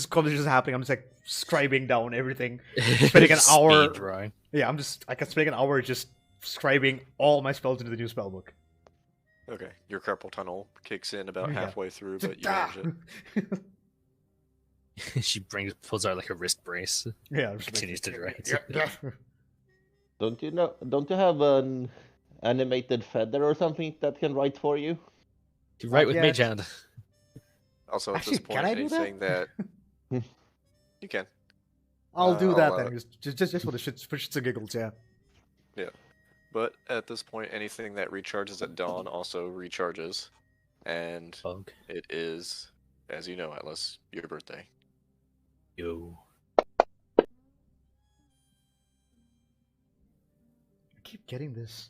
conversation is happening, I'm just like scribing down everything, spending an hour. Speed drawing. Yeah, I can spend an hour just scribing all my spells into the new spell book. Okay, your carpal tunnel kicks in about Yeah. halfway through, but you manage it. She pulls out like a wrist brace. Yeah, I'm just Continues to write. Don't you have an animated feather or something that can write for you? You write with yet. Mage Hand. Also, at Actually, this point, can I do that? anything that you can. I'll do that I'll, then, just for the shits and giggles, yeah. Yeah, but at this point, anything that recharges at dawn also recharges, and Bug. it is, as you know, Atlas, your birthday. Yo. I keep getting this.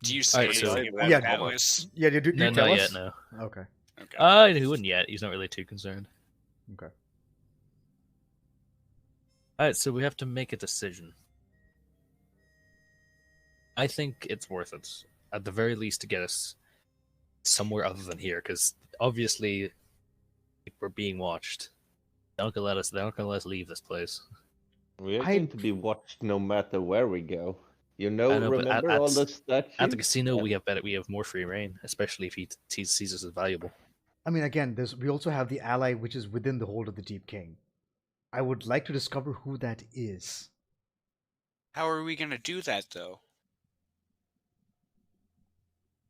Do you Alright, say so- anything Yeah, about Atlas? Yeah, do you No, tell not us? yet, no. Okay. Okay. He wouldn't yet. He's not really too concerned. Okay. Alright, so we have to make a decision. I think it's worth it, at the very least, to get us somewhere other than here, because obviously we're being watched. They're not gonna let us leave this place. We're going to be watched no matter where we go. You know, I know, but remember all the statues? At the casino, Yeah. we have more free reign, especially if he sees us as valuable. I mean, again, we also have the ally which is within the hold of the Deep King. I would like to discover who that is. How are we gonna do that though?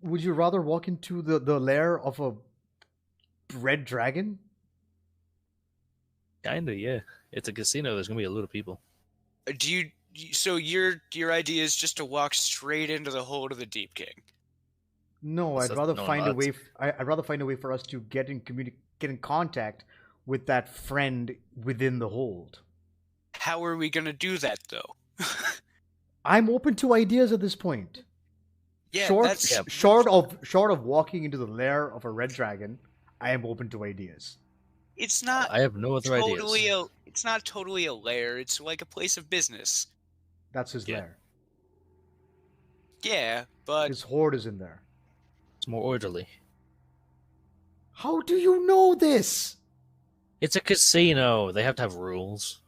Would you rather walk into the lair of a red dragon? Kinda, yeah. It's a casino. There's gonna be a lot of people. Do you? So your idea is just to walk straight into the hold of the Deep King? No, That's I'd rather no, find a that's- way. I'd rather find a way for us to get in contact with that friend within the hold. How are we gonna do that though? I'm open to ideas at this point. Yeah, short, that's short of walking into the lair of a red dragon, I am open to ideas. it's not I have no other totally ideas. it's not totally a lair. It's like a place of business. That's his Yeah. lair. Yeah, but His horde is in there. It's more orderly. How do you know this? It's a casino. They have to have rules.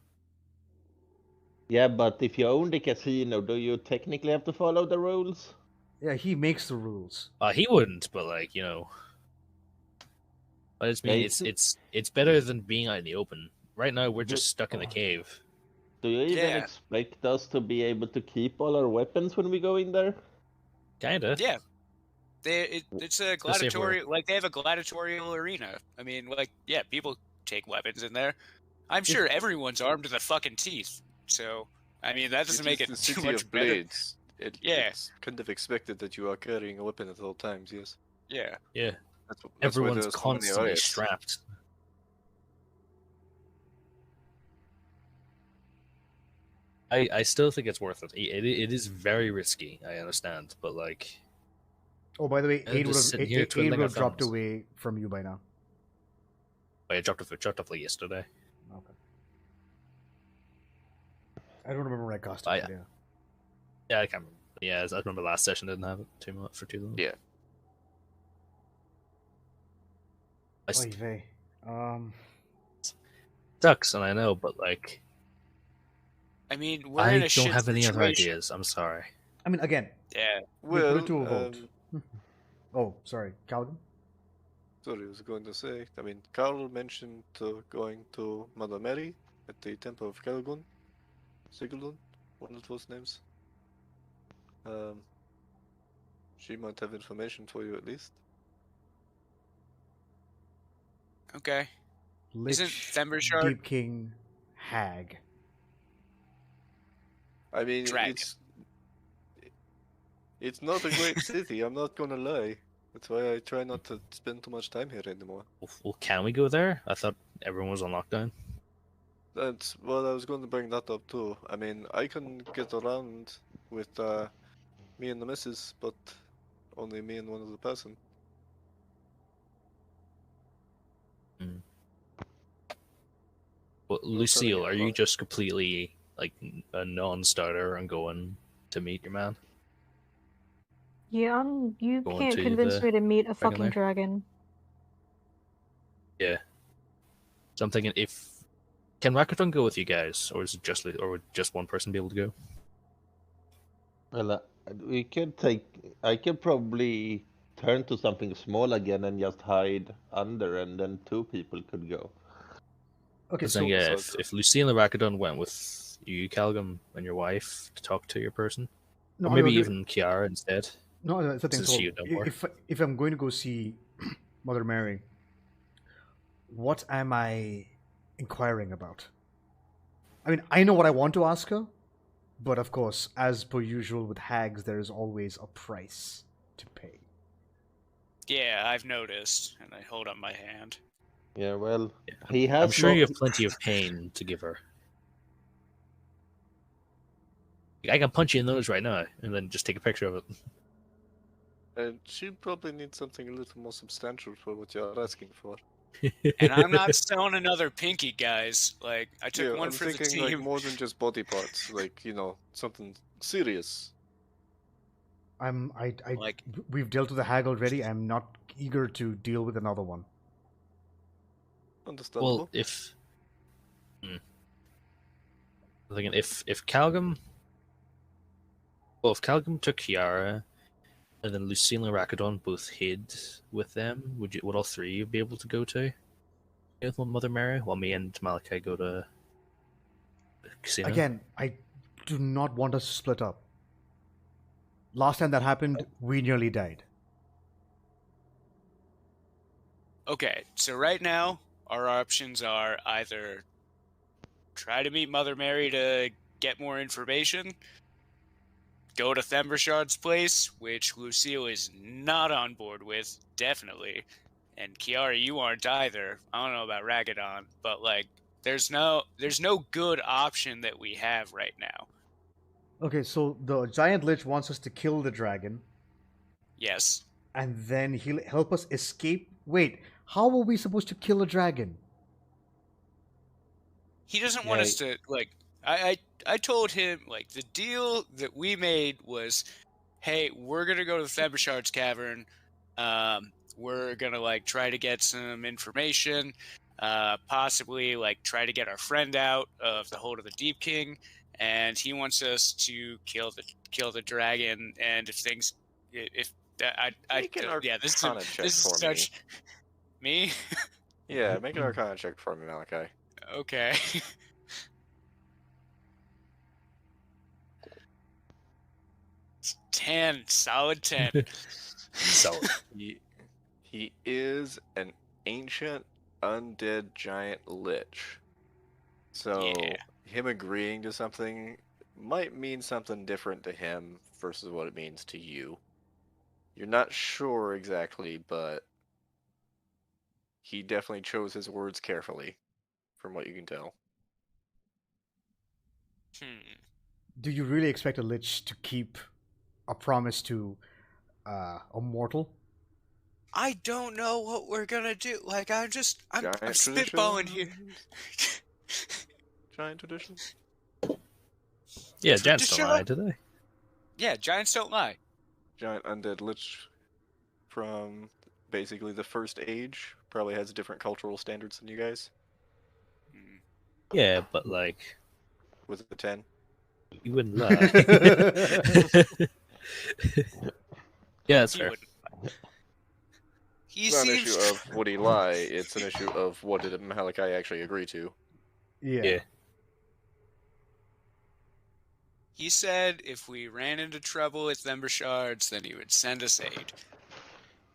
Yeah, but if you own the casino, do you technically have to follow the rules? Yeah, he makes the rules. He wouldn't, but like, you know. But it's Yeah, it's better than being out in the open. Right now we're just stuck in the cave. Do you even Yeah. expect us to be able to keep all our weapons when we go in there? Kinda. yeah, it's a safe word. gladiatorial. Like they have a gladiatorial arena. I mean, like yeah, people take weapons in there. I'm sure everyone's armed to the fucking teeth. So I mean, that doesn't make it the too city much of better. blades. Yeah. It's kind of expected that you are carrying a weapon at all times. Yes. Yeah. Yeah. That's why Everyone's there's so many constantly riots. strapped. I still think it's worth it. It is very risky, I understand, but like, Oh, by the way, And Aid would just have sitting here twiddling our dropped thumbs. away from you by now. I dropped off like yesterday. Okay. I don't remember when I cast it. I- but yeah. Yeah, I can't remember. Yeah, I remember last session didn't have it too much for too long. Yeah. I Oy vey. sucks, and I know, but like, I mean, we're I in a don't shit have any other situation. ideas. I'm sorry. I mean, again. Yeah. We put Well, it to a vote. Oh, sorry, Calvin. sorry, I was going to say. I mean, Carl mentioned going to Mother Mary at the Temple of Sigurdun, one of those names. She might have information for you at least. Okay. Isn't Lich, Thembershard- Deep King, Hag. I mean, Drag. it's not a great city. I'm not gonna lie. That's why I try not to spend too much time here anymore. Well, can we go there? I thought everyone was on lockdown. That's well, I was going to bring that up too. I mean, I can get around with me and the missus, but only me and one other person. Well, trying to Lucille, get are you along. just completely like a non-starter and going to meet your man? Yeah, you Going can't to convince the me to meet a dragon fucking lair? dragon. Yeah. It's So I'm thinking, if can Rakaton go with you guys, or is it just or would just one person be able to go? Well, we could take. I could probably turn to something small again and just hide under, and then 2 people could go. Okay, So yeah, if Lucille and Rakaton went with you, Calgum, and your wife to talk to your person, no, or maybe no, even Kiara instead. no, it's the thing. Since So she would know more. if I'm going to go see Mother Mary, what am I inquiring about? I mean, I know what I want to ask her, but of course, as per usual with hags, there is always a price to pay. Yeah, I've noticed, and I hold up my hand. Yeah, well, Yeah. he has. I'm sure you have plenty of pain to give her. I can punch you in the nose right now, and then just take a picture of it. And she probably needs something a little more substantial for what you're asking for. And I'm not selling another pinky, guys. Like, I took Yeah, one I'm for the thinking team. like more than just body parts, like something serious. Like, We've dealt with a hag already. I'm not eager to deal with another one. Understandable. Well, if I'm thinking if Calgum, well, if Calgum took Kiara, and then Lucille and Rakadon both hid with them, would all three of you be able to go to with Mother Mary, while me and Malachi go to the casino? Again, I do not want us to split up. Last time that happened, we nearly died. okay, so right now, our options are either try to meet Mother Mary to get more information, go to Thembershard's place, which Lucille is not on board with, definitely. And Kiara, you aren't either. I don't know about Ragadon, but like there's no good option that we have right now. Okay, so the giant lich wants us to kill the dragon, Yes. and then he'll help us escape. Wait, how are we supposed to kill a dragon? He doesn't want us to like I told him like the deal that we made was, hey, we're gonna go to the Thembershard's cavern. We're gonna like try to get some information, possibly like try to get our friend out of the hold of the Deep King, and he wants us to kill the dragon. And if things, if Make an this Arcana check is for such me. Yeah, make an Arcana check for me, Malachi. Okay. It's 10, solid 10. So He is an ancient undead giant lich. So Yeah. him agreeing to something might mean something different to him versus what it means to you. You're not sure exactly, but he definitely chose his words carefully, from what you can tell. Do you really expect a lich to keep a promise to a mortal? I don't know what we're gonna do. Like, I'm Giant spitballing here. Giant tradition? yeah, Giants don't Shut lie, up. do they? Yeah, giants don't lie. Giant undead lich from basically the first age. Probably has different cultural standards than you guys. Yeah, but like With a 10. you wouldn't lie. Yeah, that's He fair. wouldn't. He It's not an seems. issue of would he lie, it's an issue of what did Malachi actually agree to. Yeah. He said if we ran into trouble with Thembershards, then he would send us aid.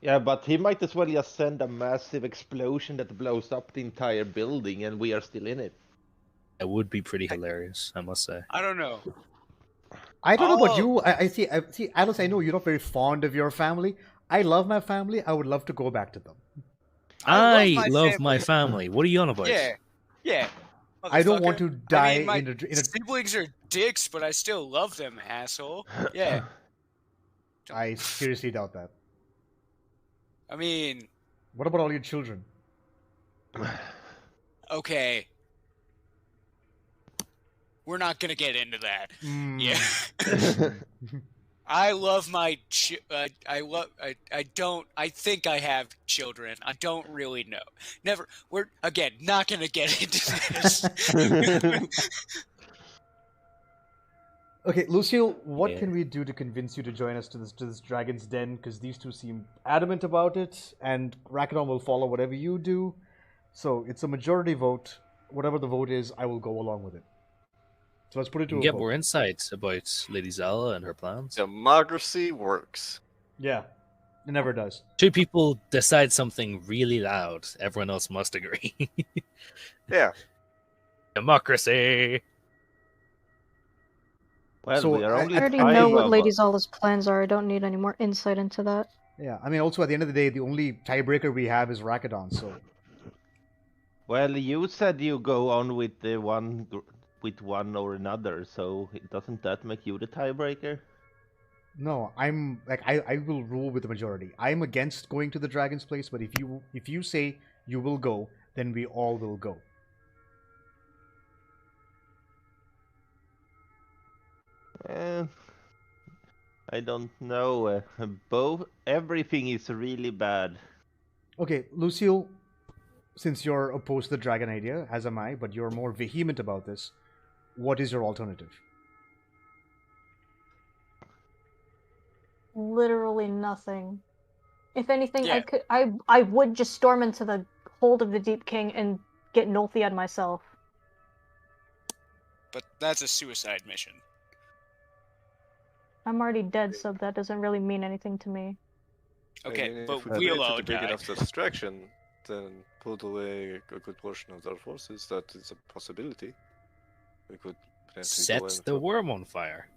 Yeah, but he might as well just send a massive explosion that blows up the entire building, and we are still in it. It would be pretty hilarious, I must say. I don't know. I don't know about Oh. you. I see, Alice, I know you're not very fond of your family. I love my family. I would love to go back to them. I love family. my family. What are you on about? Yeah. I don't want to motherfucker. die I mean, my in a. siblings are dicks, but I still love them, asshole. Yeah. I seriously doubt that. I mean, What about all your children? okay. We're not gonna get into that. Mm. Yeah. I love my. I love. I don't. I think I have children. I don't really know. Never. We're again not gonna get into this. Okay, Lucille, what Yeah. can we do to convince you to join us to this dragon's den? Because these two seem adamant about it, and Rakadon will follow whatever you do. So it's a majority vote. Whatever the vote is, I will go along with it. So let's put it You to can a get vote. more insights about Lady Zala and her plans. Democracy works. Yeah, it never does. Two people decide something really loud. Everyone else must agree. Yeah. Democracy. Well, So, we are I- only I already five know what of Lady us. Zala's plans are. I don't need any more insight into that. Yeah, I mean, also at the end of the day, the only tiebreaker we have is Rakadon. So Well, you said you go on with the with one or another, so doesn't that make you the tiebreaker? no, I'm like I will rule with the majority. I'm against going to the dragon's place, but if you say you will go, then we all will go. Eh, I don't know. Everything is really bad. Okay, Lucille, since you're opposed to the dragon idea, as am I, but you're more vehement about this, what is your alternative? Literally nothing. If anything, Yeah. I would just storm into the hold of the Deep King and get Nolthiad myself. But that's a suicide mission. I'm already dead, so that doesn't really mean anything to me. Okay, I mean, but if we we'll create all a big die. enough distraction, then put away a good portion of their forces. That is a possibility. We could potentially Set go in the for- worm on fire.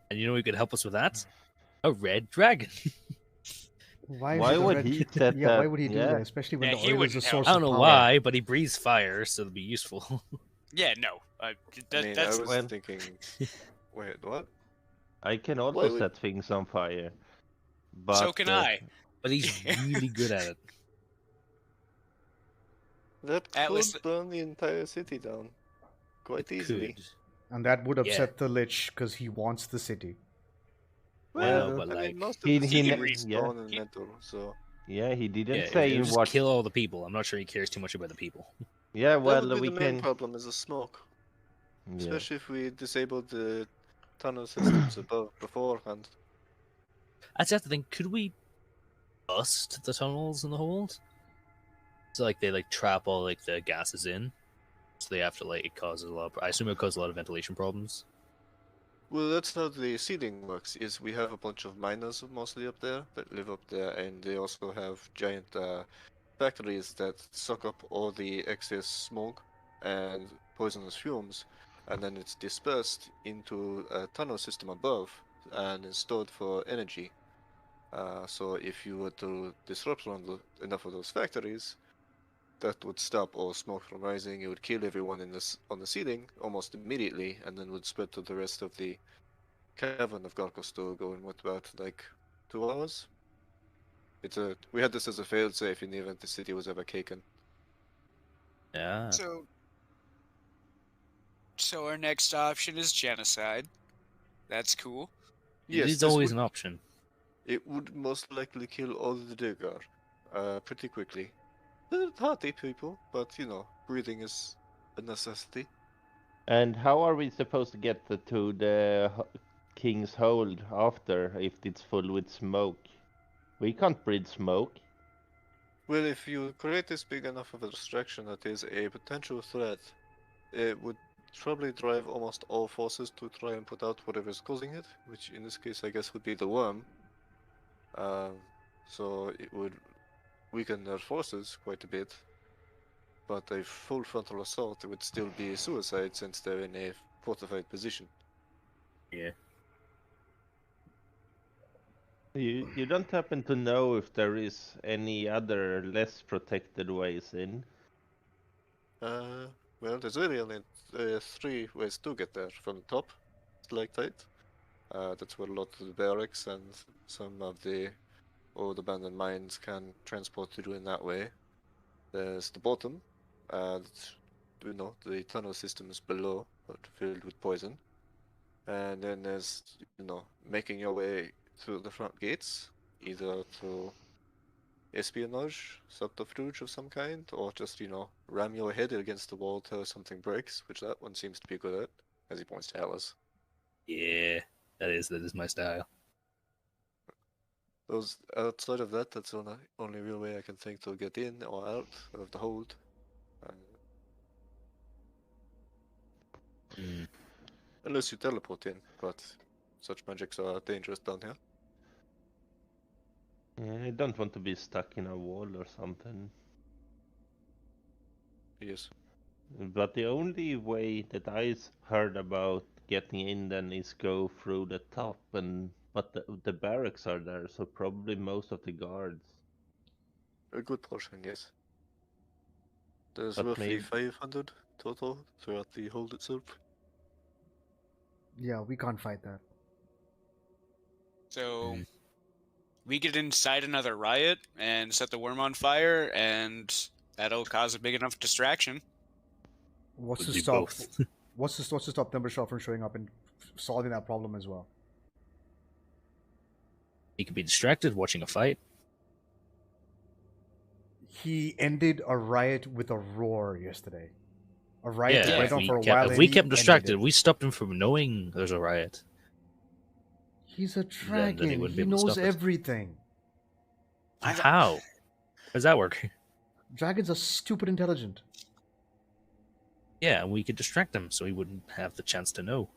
And you know who could help us with that? A red dragon. Why Why would, the would red... he set Yeah, that? why would he do Yeah. that? Especially when Yeah, the he oil is a wouldn't source help. I of don't know power. why, but he breathes fire, so it'll be useful. Yeah, no. I mean, That's I was Well- thinking. Wait, what? I can also Why would- set things on fire. But so can I. But he's really good at it. That Atlas- could burn the entire city down quite easily. Could. And that would Yeah. upset the Lich because he wants the city. Well, Well, but I like, mean, most of he- the he city ne- is yeah. stone and metal, so Yeah, he didn't yeah, say it'll in just what. kill all the people. I'm not sure he cares too much about the people. Yeah, that well, would be we the main can. problem is the smoke. Yeah. Especially if we disable the tunnel systems above beforehand. That's the thing. Could we bust the tunnels in the hold? So like they like trap all like the gases in, so they have to like it causes a lot. I assume it causes a lot of ventilation problems. Well, that's how the seeding works. Is we have a bunch of miners mostly up there that live up there, and they also have giant factories that suck up all the excess smoke and poisonous fumes, and then it's dispersed into a tunnel system above and is stored for energy. So if you were to disrupt enough of those factories, that would stop all smoke from rising. It would kill everyone on the ceiling almost immediately, and then would spread to the rest of the cavern of Garkosto, going what about like 2 hours? We had this as a failsafe in the event the city was ever taken. Yeah. So our next option is genocide. That's cool. It is this always would- an option. It would most likely kill all the Dugar, pretty quickly. They're hardy people, but you know, breathing is a necessity. And how are we supposed to get to the king's hold after if it's full with smoke? We can't breathe smoke. Well, if you create this big enough of a distraction that is a potential threat, it would probably drive almost all forces to try and put out whatever's causing it, which in this case I guess would be the worm. So it would weaken their forces quite a bit. But a full frontal assault would still be a suicide since they're in a fortified position. Yeah. You don't happen to know if there is any other less protected ways in? Well, there's really only 3 ways to get there. From the top, stalactite. That's where a lot of the barracks and some of the old abandoned mines can transport you in that way. There's the bottom, the tunnel systems below, but filled with poison. And then there's, making your way through the front gates, either through espionage, subterfuge of some kind, or just, ram your head against the wall till something breaks, which that one seems to be good at, as he points to Alice. Yeah, that is my style. Those outside of that, that's the only real way I can think to get in or out of the hold. Mm. Unless you teleport in, but such magics are dangerous down here. I don't want to be stuck in a wall or something. Yes. But the only way that I heard about getting in then is go through the top, but the barracks are there, so probably most of the guards. A good portion, yes. There's But roughly maybe 500 total throughout the hold itself. Yeah, we can't fight that. So we get inside another riot and set the worm on fire, and that'll cause a big enough distraction. What's Would to be stop? both. What's to stop Thundershock from showing up and solving that problem as well? He could be distracted watching a fight. He ended a riot with a roar yesterday. A riot Yeah, that went if on we for a kept, while. if and we he kept ended distracted, it. we stopped him from knowing there's a riot. He's a then he dragon. wouldn't be He able to knows stop it. everything. How? Does that work? Dragons are stupid intelligent. Yeah, and we could distract him so he wouldn't have the chance to know.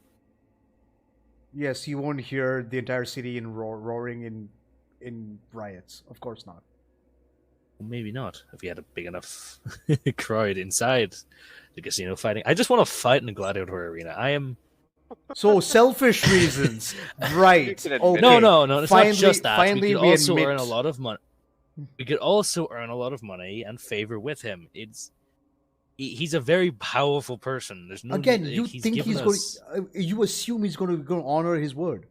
Yes, you won't hear the entire city in roaring in riots. Of course not. Well, maybe not, if he had a big enough crowd inside the casino fighting. I just want to fight in a gladiator arena. I am... So selfish reasons, right? can admit Okay. it. No, it's finally, not just that. Finally, we we could also admit. earn a lot of money. We could also earn a lot of money and favor with him. He's a very powerful person. There's no Again, you he's think given he's us... going? You assume he's going to honor his word.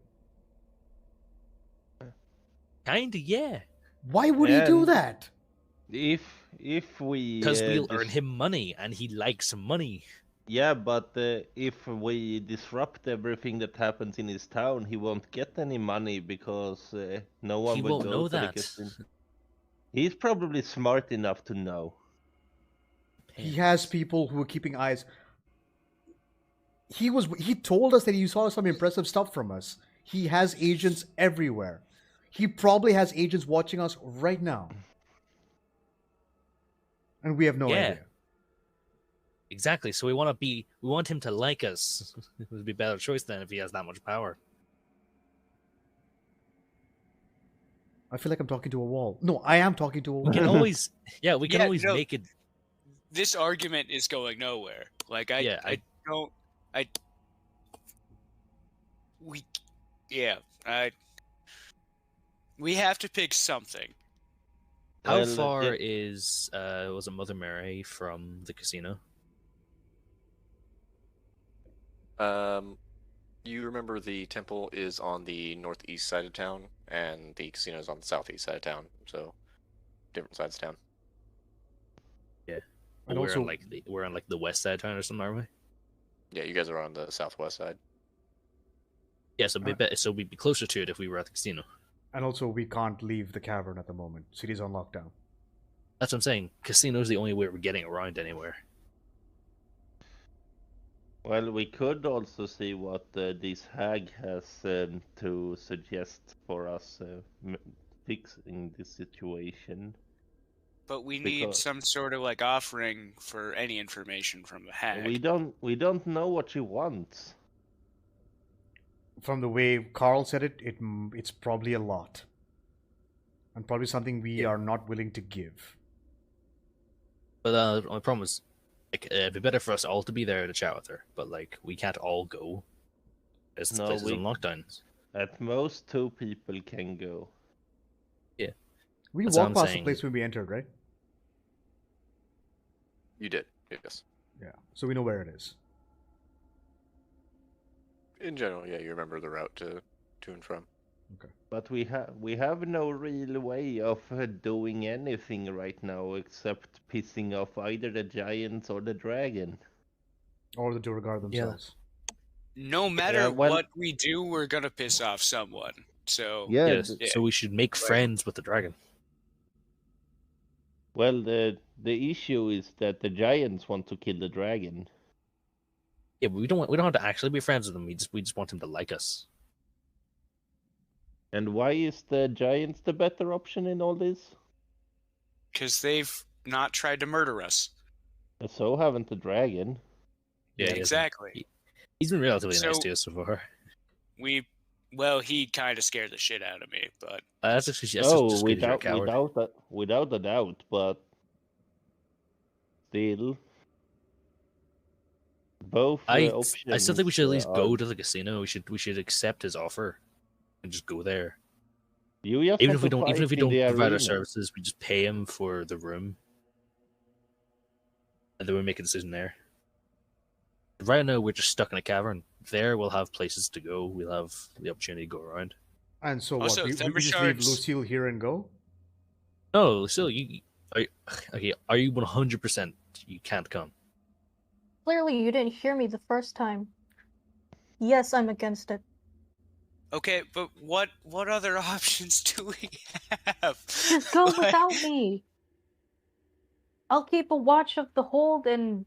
Kinda, yeah. Why would he do And that? if we Because we'll earn him money, and he likes money. Yeah, but if we disrupt everything that happens in his town, he won't get any money because no one He will won't go know to the that. casino. He's probably smart enough to know. He has people who are keeping eyes. He told us that he saw some impressive stuff from us. He has agents everywhere. He probably has agents watching us right now. And we have no Yeah. idea. Exactly. So we want him to like us. It would be a better choice then if he has that much power. I feel like I'm talking to a wall. No, I am talking to a We wall. can always, we can Yeah, always no. make it. This argument is going nowhere. Like we have to pick something. How Well, far is was it Mother Mary from the casino? You remember the temple is on the northeast side of town, and the casino is on the southeast side of town, so different sides of town. Yeah. And we're also- on like the west side of town or something, aren't we? Yeah, you guys are on the southwest side. Yeah, so we'd be closer to it if we were at the casino. And also, we can't leave the cavern at the moment. City's on lockdown. That's what I'm saying. Casino's the only way we're getting around anywhere. Well, we could also see what this hag has to suggest for us fixing this situation. But we need Because- some sort of like offering for any information from the hag. We don't know what she wants. From the way Carl said it's probably a lot. And probably something we are not willing to give. But my problem is, like, it'd be better for us all to be there to chat with her. But like, we can't all go. As the No, place is we- on lockdown. At most, 2 people can go. We That's what walked I'm past saying. the place when we entered, right? You did, yes. Yeah. So we know where it is. In general, yeah, you remember the route to and from. But we have no real way of doing anything right now except pissing off either the giants or the dragon. Or the Durgar themselves. no matter well- what we do, we're gonna piss off someone. So Yeah. Yes. yeah. So we should make friends with the dragon. Well, the issue is that the giants want to kill the dragon. Yeah, but we don't have to actually be friends with them. We just want him to like us. And why is the giants the better option in all this? because they've not tried to murder us. And so haven't the dragon. Yeah, he hasn't- exactly. He's been relatively nice So- to us so far. Well, he kind of scared the shit out of me, but That's actually just Oh, just 'cause you're a coward. without a doubt, but still, both I options. still think we should at least are- go to the casino. We should accept his offer and just go there. You just Even have if we to don't fight in provide the our arena. services, we just pay him for the room, and then we make a decision there. Right now, we're just stuck in a cavern. There, we'll have places to go. We'll have the opportunity to go around. And so Also, what? We Thumper just leave Shards- Lucille here and go? No, still, are you 100%? You can't come. Clearly, you didn't hear me the first time. Yes, I'm against it. okay. But what other options do we have? Just go Like- without me. I'll keep a watch of the hold and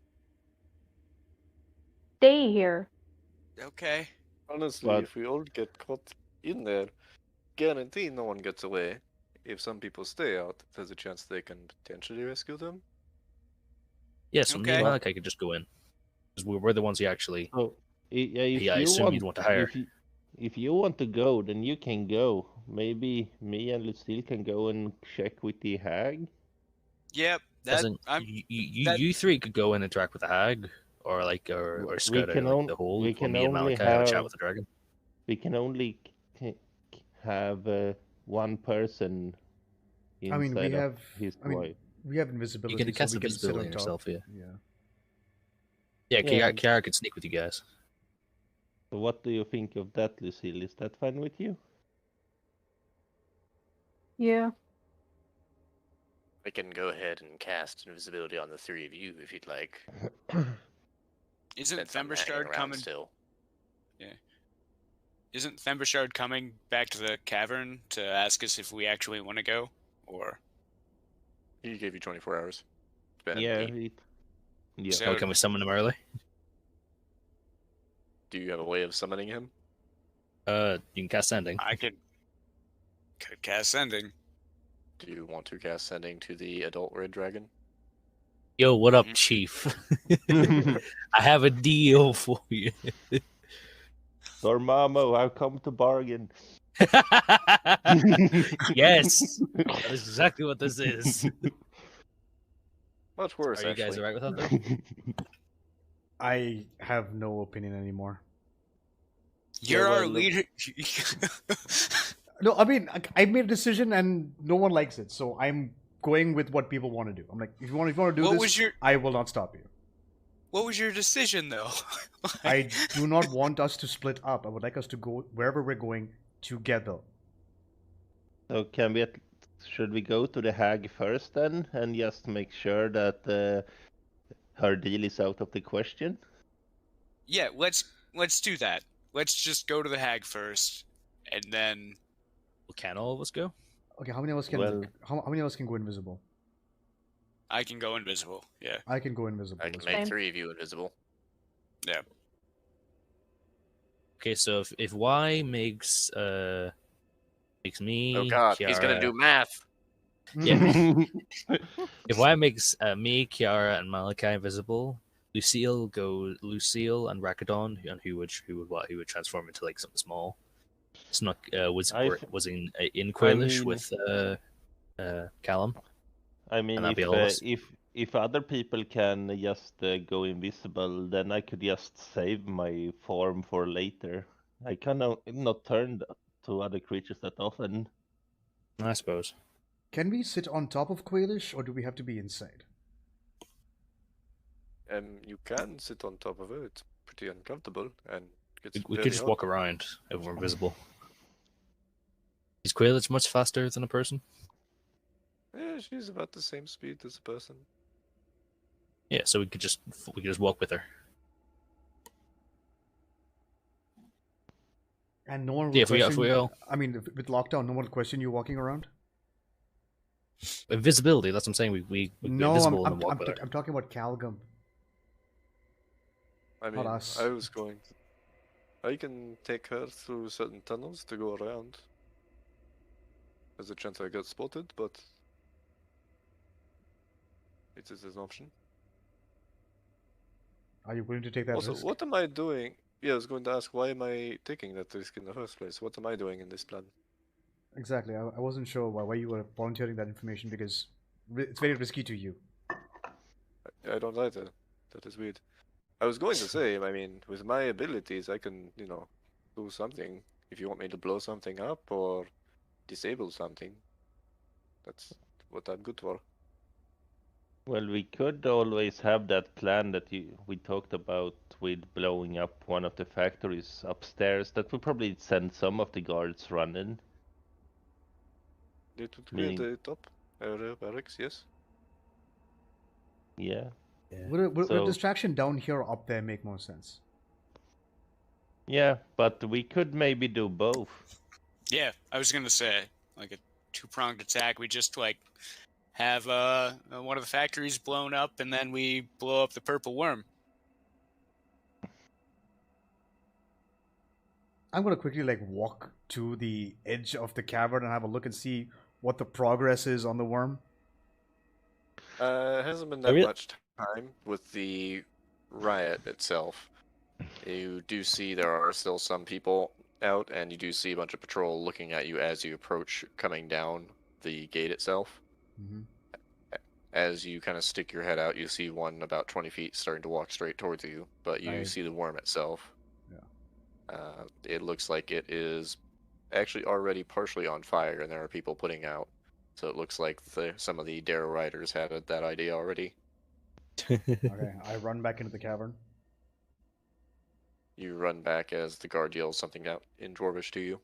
stay here. Okay. Honestly, But- if we all get caught in there, guarantee no one gets away. If some people stay out, there's a chance they can potentially rescue them. Yeah, so me Okay. and Malachi could just go in. Because we're the ones who actually. So, if I you assume want, you'd want to hire. If you want to go, then you can go. Maybe me and Lucille can go and check with the hag. Yep. As That in, I'm. you you three could go and interact with the hag, or We scout out can like, on- the whole. we Or can me and only Malachi have a chat have- with the dragon. We can only have one person inside I mean, we of have. his I mean, wife. we have You invisibility. can so cast we can sit invisibility on on top. yourself, yeah. Yeah. Yeah, Yeah. Kiara could sneak with you guys. So what do you think of that, Lucille? Is that fine with you? Yeah. I can go ahead and cast invisibility on the three of you if you'd like. Isn't Since I'm hanging Thembershard around coming? still? Isn't Thembershard coming back to the cavern to ask us if we actually want to go, or? He gave you 24 hours. It's been Yeah. 8. Yeah. So- Oh, can we summon him early? Do you have a way of summoning him? You can cast sending. I could cast sending. Do you want to cast sending to the adult red dragon? Yo, what up, Mhm. Chief? I have a deal for you. Dormammu, I've come to bargain. Yes, that is exactly what this is. Much worse, Are you actually. guys alright with that, though? I have no opinion anymore. You're well, our look- leader. No, I mean, I made a decision and no one likes it, so I'm going with what people want to do. I'm like, if you want to do What this, was your- I will not stop you. What was your decision, though? I do not want us to split up. I would like us to go wherever we're going together. So should we go to the hag first then, and just make sure that her deal is out of the question? Yeah, let's do that. Let's just go to the hag first, and then Well, can all of us go? Okay, how many of us can Well- how many of us can go invisible? I can go invisible. Yeah. I can go invisible. I can as make well. Same. 3 of you invisible. Okay, so if Y makes me. Oh god, he's gonna Kiara- do math! Yeah. If Y makes me, Kiara, and Malachi invisible, Lucille and Rakadon, and who would transform into like something small. Snuck was in Quailish mean- with Callum. I mean, And that'd be all of us. if other people can just go invisible, then I could just save my form for later. I cannot not turn to other creatures that often. I suppose. Can we sit on top of Quailish, or do we have to be inside? You can sit on top of it. It's pretty uncomfortable and gets We very could just hot. walk around if we're invisible. Is Quailish much faster than a person? Yeah, she's about the same speed as a person. Yeah, so we could just walk with her. And no one will Yeah, if we question. all I mean, with lockdown, no one will question you walking around. invisibility, that's what I'm saying. We're No, invisible and then walk with I'm talking about Calgum. I Not mean, us. I was going to... I can take her through certain tunnels to go around. There's a chance I get spotted, but it is an option. Are you willing to take that Also, risk? what am I doing? Yeah, I was going to ask, why am I taking that risk in the first place? What am I doing in this plan? Exactly. I wasn't sure why you were volunteering that information because it's very risky to you. I don't either. That is weird. I was going to say, I mean, with my abilities, I can, do something. If you want me to blow something up or disable something, that's what I'm good for. Well, we could always have that plan that we talked about with blowing up one of the factories upstairs. That would probably send some of the guards running. It would clear Meaning, the top area barracks, yes. yeah. Would a So distraction down here or up there make more sense? yeah, but we could maybe do both. Yeah, I was gonna say like a two-pronged attack. We just like have one of the factories blown up, and then we blow up the purple worm. I'm gonna quickly walk to the edge of the cavern and have a look and see what the progress is on the worm. It hasn't been that much time with the riot itself. You do see there are still some people out, and you do see a bunch of patrol looking at you as you approach coming down the gate itself. Mm-hmm. As you kind of stick your head out, you see one about 20 feet starting to walk straight towards you, but you see the worm itself. Yeah. It looks like it is actually already partially on fire, and there are people putting out. So it looks like some of the Darrow riders had that idea already. Okay, I run back into the cavern. You run back as the guard yells something out in Dwarvish to you.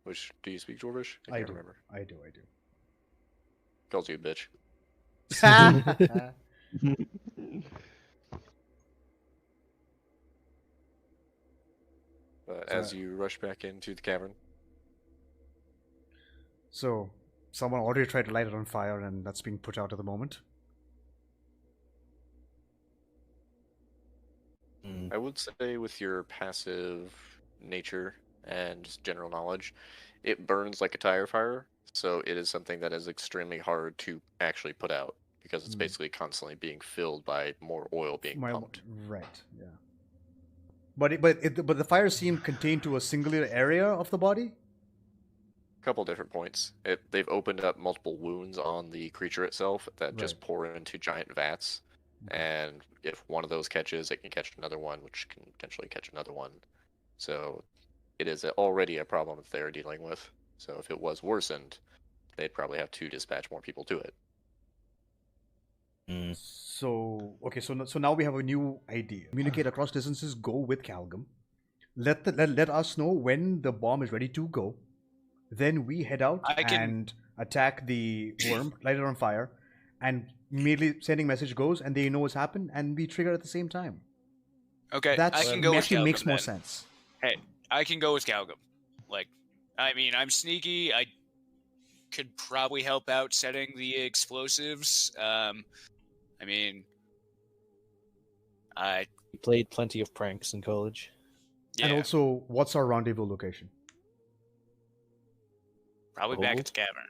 Which, do you speak Dwarvish? I can't remember. I do. Calls you a bitch. But as you rush back into the cavern. So, someone already tried to light it on fire, and that's being put out at the moment. I would say with your passive nature and just general knowledge, it burns like a tire fire, so it is something that is extremely hard to actually put out, because it's basically constantly being filled by more oil being pumped. Right, yeah. But the fire seemed contained to a singular area of the body? Couple different points. They've opened up multiple wounds on the creature itself that just pour into giant vats. And if one of those catches, it can catch another one, which can potentially catch another one. So it is already a problem that they're dealing with. So if it was worsened, they'd probably have to dispatch more people to it. So, okay, so now we have a new idea. Communicate across distances, go with Calgum. Let us know when the bomb is ready to go. Then we head out and attack the worm, light it on fire, and immediately sending message goes, and they know what's happened, and we trigger at the same time. Okay, That I can go with actually Calgum, makes more then. sense. Hey, I can go with Calgum. I mean, I'm sneaky. I could probably help out setting the explosives. I mean, I played plenty of pranks in college. Yeah. And also, what's our rendezvous location? Probably back at the cavern.